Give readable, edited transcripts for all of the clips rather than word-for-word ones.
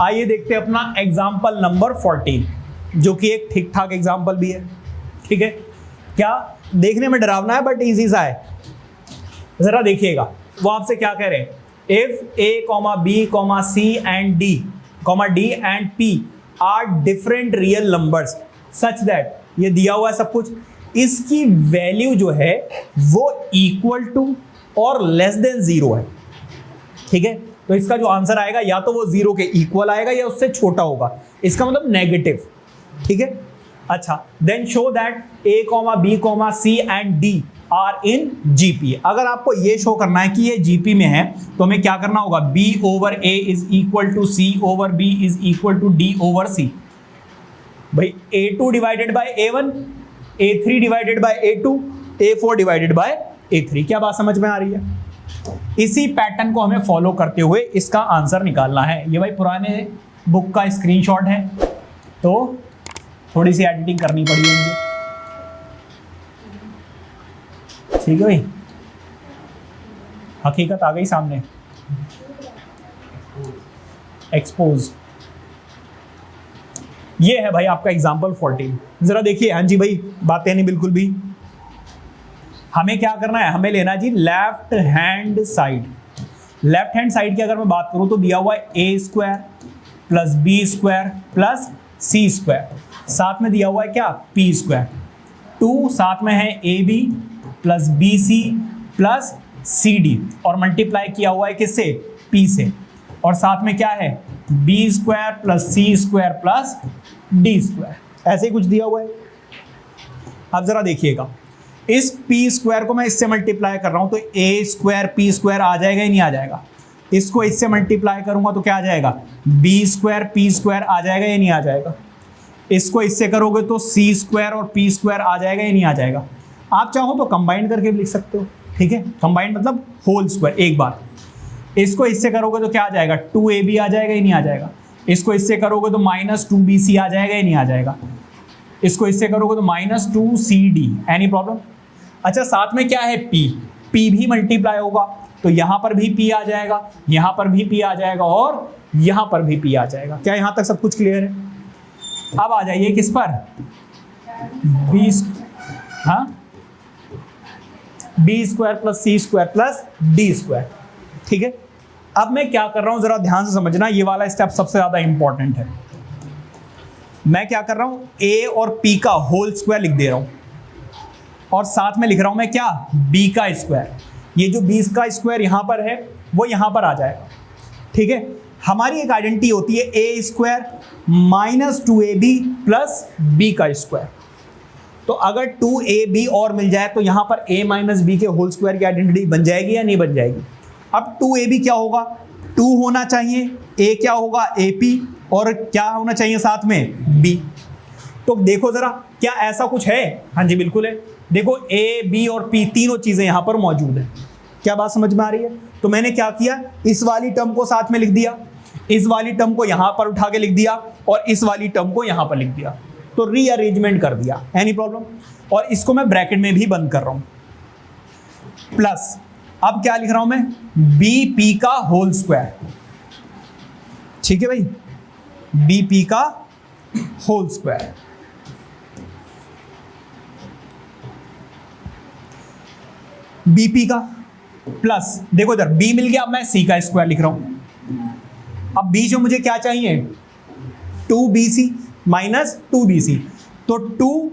आइए देखते हैं अपना एग्जाम्पल नंबर 14, जो कि एक ठीक ठाक एग्जाम्पल भी है। ठीक है, क्या देखने में डरावना है बट इजी सा है। जरा देखिएगा, वो आपसे क्या कह रहे हैं, if A comma B comma C and D comma D and P are different real numbers such that, ये दिया हुआ है सब कुछ, इसकी वैल्यू जो है वो इक्वल टू और लेस देन जीरो है। ठीक है, तो इसका जो आंसर आएगा या तो वो जीरो के इक्वल आएगा या उससे छोटा होगा, इसका मतलब नेगेटिव। ठीक है, अच्छा, then show that A comma B comma C and D are in GP. अगर आपको ये शो करना है कि ये जीपी में है तो हमें क्या करना होगा, B over A is equal to C over B is equal to D over C. भाई A2 divided by A1, A3 divided by A2, A4 divided by A3। क्या बात समझ में आ रही है? इसी पैटर्न को हमें फॉलो करते हुए इसका आंसर निकालना है। ये भाई पुराने बुक का स्क्रीनशॉट है, तो थोड़ी सी एडिटिंग करनी पड़ी मुझे। ठीक है भाई, हकीकत आ गई सामने, एक्सपोज। ये है भाई आपका एग्जाम्पल 14। जरा देखिए, हाँ जी भाई, बातें नहीं बिल्कुल भी। हमें क्या करना है, हमें लेना जी left hand side. Left hand side की अगर मैं बात करूं तो दिया हुआ है A square plus B square plus C square, साथ में दिया हुआ है क्या, पी स्क्वायर। 2 साथ में है A B plus B C plus C D, और मल्टीप्लाई किया हुआ है किससे, पी से, और साथ में क्या है, B square plus C square plus D square, ऐसे ही कुछ दिया हुआ है। अब जरा देखिएगा, इस पी स्क्वायर को मैं इससे मल्टीप्लाई कर रहा हूं तो ए स्क्वायर पी स्क्वायर आ जाएगा ही नहीं आ जाएगा। इसको इससे मल्टीप्लाई करूंगा तो क्या आ जाएगा, बी स्क्वायर पी स्क्वायर आ जाएगा या नहीं आ जाएगा। इसको इससे करोगे तो सी स्क्वायर और पी स्क्वायर आ जाएगा या नहीं आ जाएगा। आप चाहो तो कंबाइन करके भी लिख सकते हो। ठीक है, कंबाइन मतलब होल स्क्वायर एक बार। इसको इससे करोगे तो क्या आ जाएगा, 2ab आ जाएगा या नहीं आ जाएगा। इसको इससे करोगे तो -2bc आ जाएगा या नहीं आ जाएगा। इसको इससे करोगे तो -2cd। Any problem? अच्छा, साथ में क्या है, p भी मल्टीप्लाई होगा तो यहां पर भी p आ जाएगा, यहां पर भी p आ जाएगा और यहां पर भी p आ जाएगा। क्या यहां तक सब कुछ क्लियर है? अब आ जाइए किस पर, B square plus C square plus D square. ठीक है, अब मैं क्या कर रहा हूं जरा ध्यान से समझना, ये वाला स्टेप सबसे ज्यादा इंपॉर्टेंट है। मैं क्या कर रहा हूं, ए और पी का होल स्क्वायर लिख दे रहा हूं और साथ में लिख रहा हूं मैं क्या, बी का स्क्वायर। ये जो बी का स्क्वायर यहां पर है वो यहां पर आ जाएगा। ठीक है, हमारी एक आइडेंटिटी होती है A square -2ab plus B का स्क्वायर। तो अगर 2ab और मिल जाए तो यहां पर a माइनस बी के होल स्क्वायर की आइडेंटिटी बन जाएगी या नहीं बन जाएगी। अब 2ab क्या होगा, 2 होना चाहिए, a क्या होगा ap, और क्या होना चाहिए साथ में b। तो देखो जरा, क्या ऐसा कुछ है? हाँ जी बिल्कुल है। देखो a b और p तीनों चीजें यहां पर मौजूद है। क्या बात समझ में आ रही है? तो मैंने क्या किया, इस वाली टर्म को साथ में लिख दिया, इस वाली टर्म को यहां पर उठा के लिख दिया और इस वाली टर्म को यहां पर लिख दिया, तो रीअरेंजमेंट कर दिया। Any problem? और इसको मैं ब्रैकेट में भी बंद कर रहा हूं, प्लस अब क्या लिख रहा हूं मैं, बी पी का होल स्क्वायर। ठीक है भाई, बी पी का होल स्क्वायर। बीपी का प्लस, देखो इधर बी मिल गया, अब मैं सी का स्क्वायर लिख रहा हूं। अब बीच में मुझे क्या चाहिए, 2bc माइनस 2bc। तो 2,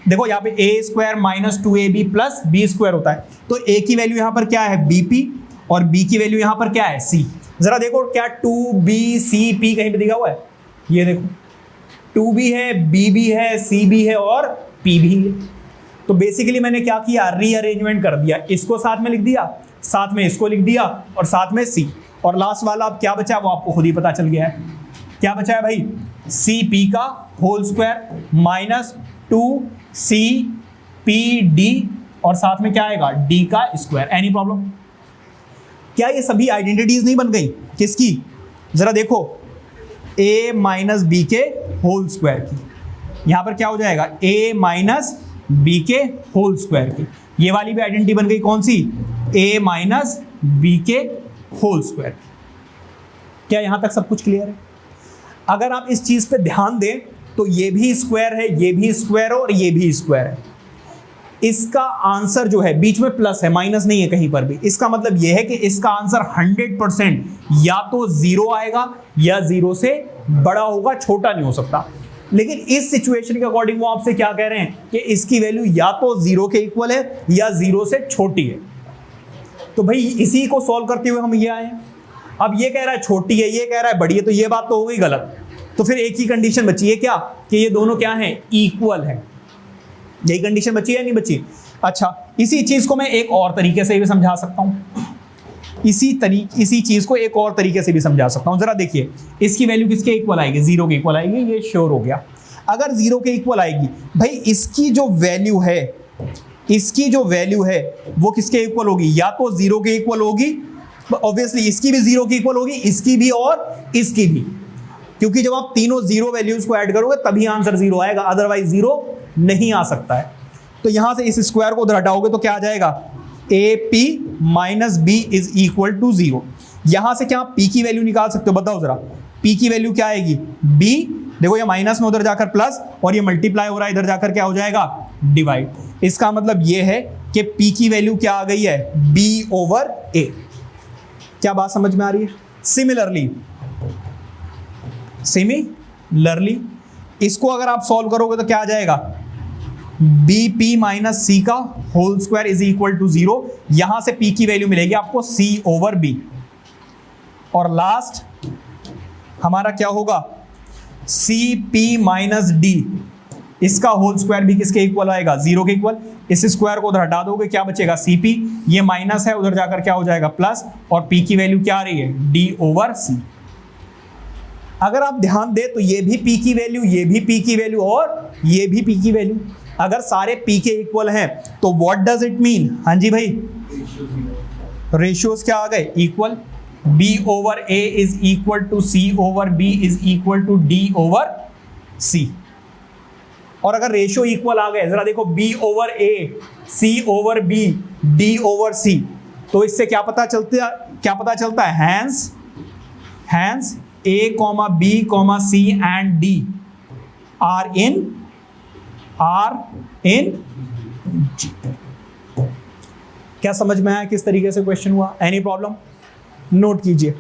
देखो यहाँ पे a square -2ab plus b square होता है, तो a की वैल्यू यहाँ पर क्या है, bp, और b की वैल्यू यहाँ पर क्या है, c। जरा देखो क्या 2bcp कहीं पे दिखा हुआ है, ये देखो 2b है, b भी है, c भी है और p भी है। तो बेसिकली मैंने क्या किया, रीअरेंजमेंट कर दिया, इसको साथ में लिख दिया, साथ में इसको लिख दिया और साथ में c, और लास्ट वाला अब क्या बचा वो आपको खुद ही पता चल गया है। क्या बचा है भाई, cp का होल स्क्वायर -2cpd और साथ में क्या आएगा, d का स्क्वायर। Any problem? क्या ये सभी आइडेंटिटीज नहीं बन गई किसकी, जरा देखो, a माइनस बी के होल स्क्वायर की, यहां पर क्या हो जाएगा, a माइनस बी के होल स्क्वायर की। ये वाली भी आइडेंटिटी बन गई कौन सी, a माइनस बी के होल स्क्वायर। क्या यहां तक सब कुछ क्लियर है? अगर आप इस चीज पे ध्यान दें तो ये भी स्क्वायर है, ये भी स्क्वायर है और ये भी स्क्वायर है। इसका आंसर जो है बीच में प्लस है, माइनस नहीं है कहीं पर भी। इसका मतलब यह है कि इसका आंसर 100% या तो 0 आएगा या 0 से बड़ा होगा, छोटा नहीं हो सकता। लेकिन इस सिचुएशन के अकॉर्डिंग वो आपसे क्या कह रहे हैं कि इसकी वैल्यू या तो 0 के इक्वल है या 0 से छोटी है। तो भाई इसी को सॉल्व करते हुए हम ये आए हैं। अब ये कह रहा है छोटी है, ये कह रहा है बड़ी है, तो ये बात तो हो गई गलत। तो फिर एक ही कंडीशन बची है क्या, कि ये दोनों क्या हैं, इक्वल है। यही कंडीशन बची है, नहीं बची? अच्छा, इसी चीज को मैं एक और तरीके से भी समझा सकता हूं। इसी चीज को एक और तरीके से भी समझा सकता हूं। जरा देखिए, इसकी वैल्यू किसके इक्वल आएगी, 0 के इक्वल आएगी, ये श्योर हो गया। अगर 0 के इक्वल आएगी, भाई इसकी जो वैल्यू है वो किसके इक्वल होगी, या तो 0 के इक्वल होगी, ऑब्वियसली इसकी भी 0 के इक्वल होगी, इसकी भी और इसकी भी, क्योंकि जब आप तीनों 0 वैल्यूज को ऐड करोगे तभी आंसर 0 आएगा, अदरवाइज 0 नहीं आ सकता है। तो यहां से इस स्क्वायर को उधर हटाओगे तो क्या आ जाएगा, AP minus B is equal to 0। यहां से क्या आप P की वैल्यू निकाल सकते हो, बताओ जरा। P की वैल्यू क्या आएगी, B, देखो ये माइनस में उधर जाकर प्लस, और ये मल्टीप्लाई हो रहा है, इधर जाकर क्या हो जाएगा, डिवाइड। इसका मतलब ये है कि P की वैल्यू क्या आ गई है, B ओवर A। क्या बात समझ में आ रही है? सिमिलरली इसको अगर आप सॉल्व करोगे तो क्या आ जाएगा, BP माइनस C का whole square is equal to 0। यहां से P की वैल्यू मिलेगी आपको C ओवर B, और लास्ट हमारा क्या होगा, CP माइनस D, इसका होल स्क्वायर भी किसके इक्वल आएगा, 0 के इक्वल। इस स्क्वायर को उधर हटा दोगे, क्या बचेगा, CP, ये माइनस है, उधर जाकर क्या हो जाएगा, प्लस, और P की वैल्यू क्या आ रही है, D ओवर C। अगर आप ध्यान दें तो ये भी P की वैल्यू, ये भी P की वैल्यू, और ये भी P की वैल्यू। अगर सारे P के इक्वल हैं तो व्हाट डज इट मीन, हाँ जी भाई, रेशियोज क्या आ गए, equal. B over A is equal to C over B is equal to D over C। और अगर रेशियो इक्वल आ गए, जरा देखो, B over A, C over B, D over C, तो इससे क्या पता चलता है, hence A, B, C and D are in G। क्या समझ में आया किस तरीके से क्वेश्चन हुआ? Any problem? नोट कीजिए।